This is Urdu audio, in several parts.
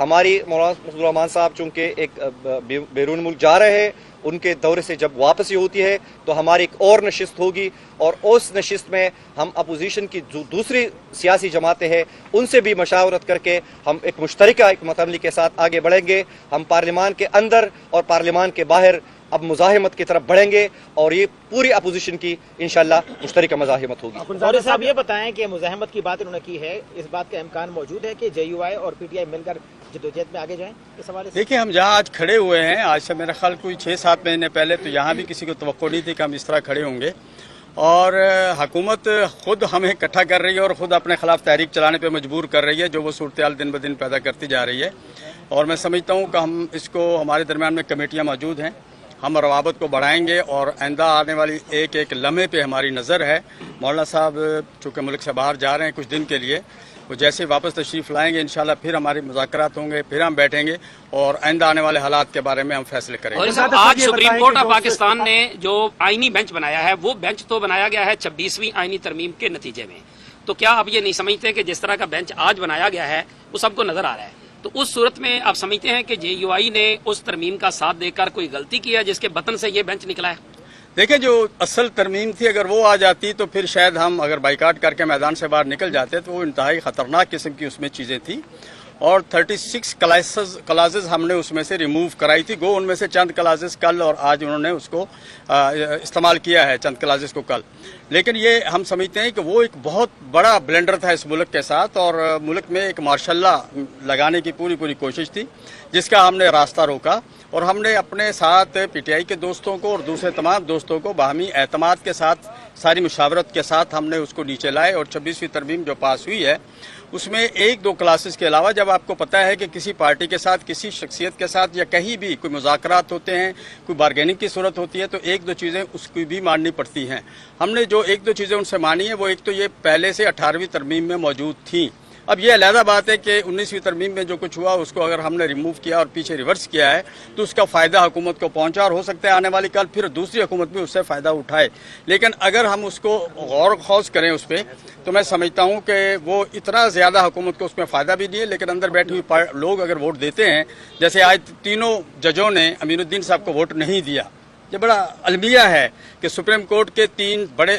ہماری مولانا الرحمان صاحب چونکہ ایک بیرون ملک جا رہے ہیں، ان کے دورے سے جب واپسی ہوتی ہے تو ہماری ایک اور نشست ہوگی، اور اس نشست میں ہم اپوزیشن کی جو دوسری سیاسی جماعتیں ہیں ان سے بھی مشاورت کر کے ہم ایک مشترکہ ایک متعملی کے ساتھ آگے بڑھیں گے. ہم پارلیمان کے اندر اور پارلیمان کے باہر اب مزاحمت کی طرف بڑھیں گے، اور یہ پوری اپوزیشن کی انشاءاللہ مشترکہ مزاحمت ہوگی. غوری صاحب یہ بتائیں کہ مزاحمت کی بات انہوں نے کی ہے، اس بات کا امکان موجود ہے کہ جے یو آئی اور پی ٹی آئی مل کر جدوجہد میں آگے جائیں اس حوالے سے؟ دیکھیں، ہم جہاں آج کھڑے ہوئے ہیں، آج سے میرا خیال کوئی 6-7 مہینے پہلے تو یہاں بھی کسی کو توقع نہیں تھی کہ ہم اس طرح کھڑے ہوں گے، اور حکومت خود ہمیں اکٹھا کر رہی ہے اور خود اپنے خلاف تحریک چلانے پہ مجبور کر رہی ہے، جو وہ صورتحال دن بدن پیدا کرتی جا رہی ہے. اور میں سمجھتا ہوں کہ ہم اس کو، ہمارے درمیان میں کمیٹیاں موجود ہیں، ہم روابط کو بڑھائیں گے، اور آئندہ آنے والی ایک ایک لمحے پہ ہماری نظر ہے. مولانا صاحب چونکہ ملک سے باہر جا رہے ہیں کچھ دن کے لیے، وہ جیسے واپس تشریف لائیں گے انشاءاللہ پھر ہمارے مذاکرات ہوں گے، پھر ہم بیٹھیں گے اور آئندہ آنے والے حالات کے بارے میں ہم فیصلے کریں گے. اور صاحب آج سپریم کورٹ آف پاکستان نے جو آئینی بینچ بنایا ہے، وہ بینچ تو بنایا گیا ہے 26ویں آئینی ترمیم کے نتیجے میں، تو کیا آپ یہ نہیں سمجھتے کہ جس طرح کا بینچ آج بنایا گیا ہے وہ سب کو نظر آ رہا ہے، تو اس صورت میں آپ سمجھتے ہیں کہ جے یو آئی نے اس ترمیم کا ساتھ دے کر کوئی غلطی کی ہے جس کے بطن سے یہ بینچ نکلا ہے؟ دیکھیں، جو اصل ترمیم تھی اگر وہ آ جاتی تو پھر شاید ہم اگر بائیکاٹ کر کے میدان سے باہر نکل جاتے تو وہ انتہائی خطرناک قسم کی اس میں چیزیں تھیں، اور 36 کلازز ہم نے اس میں سے ریموو کرائی تھی. گو ان میں سے چند کلازز کل اور آج انہوں نے اس کو استعمال کیا ہے، چند کلازز کو کل. لیکن یہ ہم سمجھتے ہیں کہ وہ ایک بہت بڑا بلنڈر تھا اس ملک کے ساتھ، اور ملک میں ایک مارشاء اللہ لگانے کی پوری کوشش تھی جس کا ہم نے راستہ روکا، اور ہم نے اپنے ساتھ پی ٹی آئی کے دوستوں کو اور دوسرے تمام دوستوں کو باہمی اعتماد کے ساتھ، ساری مشاورت کے ساتھ ہم نے اس کو نیچے لائے، اور 26ویں ترمیم جو پاس ہوئی ہے اس میں 1-2 کلاسز کے علاوہ، جب آپ کو پتہ ہے کہ کسی پارٹی کے ساتھ، کسی شخصیت کے ساتھ یا کہیں بھی کوئی مذاکرات ہوتے ہیں، کوئی بارگیننگ کی صورت ہوتی ہے، تو 1-2 چیزیں اس کی بھی ماننی پڑتی ہیں. ہم نے جو 1-2 چیزیں ان سے مانی ہیں، وہ ایک تو یہ پہلے سے 18ویں ترمیم میں موجود تھیں. اب یہ علیحدہ بات ہے کہ 19ویں ترمیم میں جو کچھ ہوا اس کو اگر ہم نے ریموو کیا اور پیچھے ریورس کیا ہے تو اس کا فائدہ حکومت کو پہنچا، اور ہو سکتا ہے آنے والی کل پھر دوسری حکومت بھی اس سے فائدہ اٹھائے. لیکن اگر ہم اس کو غور و خوض کریں اس پہ، تو میں سمجھتا ہوں کہ وہ اتنا زیادہ حکومت کو اس میں فائدہ بھی نہیں ہے، لیکن اندر بیٹھے ہوئے لوگ اگر ووٹ دیتے ہیں، جیسے آج تینوں ججوں نے امین الدین صاحب کو ووٹ نہیں دیا، یہ بڑا المیہ ہے کہ سپریم کورٹ کے 3 بڑے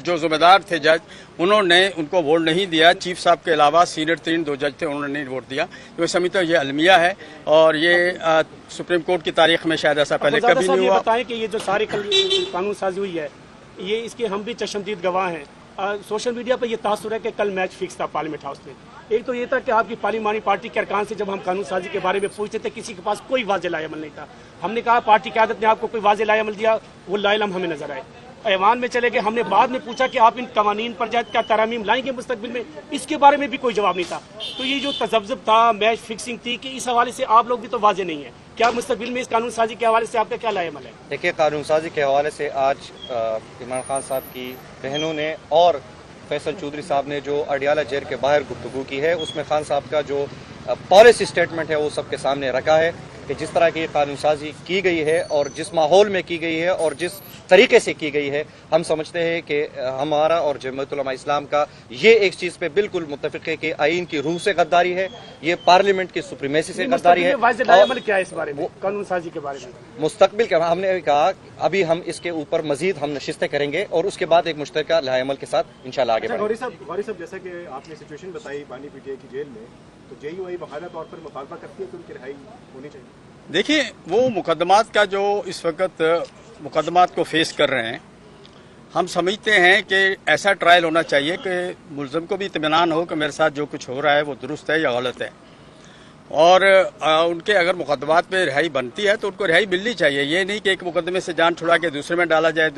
جو ذمہ دار تھے جج، انہوں نے ان کو ووٹ نہیں دیا. چیف صاحب کے علاوہ سینئر 3 2 جج تھے، انہوں نے نہیں ووٹ دیا. تو میں سمجھتا ہوں یہ المیہ ہے، اور یہ سپریم کورٹ کی تاریخ میں شاید ایسا پہلے کبھی نہیں ہوا. یہ بتائیں کہ یہ جو ساری قانون سازی ہوئی ہے، یہ اس کے ہم بھی چشمدید گواہ ہیں. سوشل میڈیا پہ یہ تاثر ہے کہ کل میچ فکس تھا پارلیمنٹ ہاؤس میں. ایک تو یہ تھا کہ آپ کی پارلیمانی پارٹی کے ارکان سے جب ہم قانون سازی کے بارے میں پوچھتے تھے، کسی کے پاس کوئی واضح لائحہ عمل نہیں تھا. ہم نے کہا پارٹی قیادت نے آپ کو کوئی واضح لائحہ عمل دیا، وہ لائحہ ہمیں نظر آئے. ایوان میں چلے گئے، ہم نے بعد میں پوچھا کہ آپ ان قوانین پر کیا ترامیم لائیں گے مستقبل میں، اس کے بارے میں بھی کوئی جواب نہیں تھا. تو یہ جو تذبذب تھا، میچ فکسنگ تھی، کہ اس حوالے سے آپ لوگ بھی تو واضح نہیں ہیں. کیا مستقبل میں اس قانون سازی کے حوالے سے آپ کا کیا لائحہ عمل ہے؟ دیکھیے، قانون سازی کے حوالے سے آج عمران خان صاحب کی بہنوں نے اور فیصل چودھری صاحب نے جو اڈیالہ جیل کے باہر گفتگو کی ہے، اس میں خان صاحب کا جو پالیسی سٹیٹمنٹ ہے وہ سب کے سامنے رکھا ہے کہ جس طرح کی قانون سازی کی گئی ہے اور جس ماحول میں کی گئی ہے اور جس طریقے سے کی گئی ہے، ہم سمجھتے ہیں کہ ہمارا اور جمعیت علماء اسلام کا یہ ایک چیز پہ بالکل متفق ہے کہ آئین کی روح سے غداری ہے، یہ پارلیمنٹ کی سپریمیسی سے غداری ہے. واضح لائحہ عمل کیا ہے اس بارے میں، قانون سازی کے بارے میں مستقبل کے ہم نے کہا ابھی ہم اس کے اوپر مزید ہم نشستیں کریں گے اور اس کے بعد ایک مشترکہ لائحہ عمل کے ساتھ انشاءاللہ آگے بڑھیں گے. غوری صاحب، جیسا کہ آپ نے سچویشن بتائی بانی پی ٹی آئی کی جیل میں، تو جے یو آئی باقاعدہ طور پر مطالبہ کرتی ہے کہ ان کی رہائی ہونی چاہیے. دیکھیں، وہ مقدمات کا جو اس وقت مقدمات کو فیس کر رہے ہیں، ہم سمجھتے ہیں کہ ایسا ٹرائل ہونا چاہیے کہ ملزم کو بھی اطمینان ہو کہ میرے ساتھ جو کچھ ہو رہا ہے وہ درست ہے یا غلط ہے، اور ان کے اگر مقدمات پہ رہائی بنتی ہے تو ان کو رہائی ملنی چاہیے. یہ نہیں کہ ایک مقدمے سے جان چھڑا کے دوسرے میں ڈالا جائے.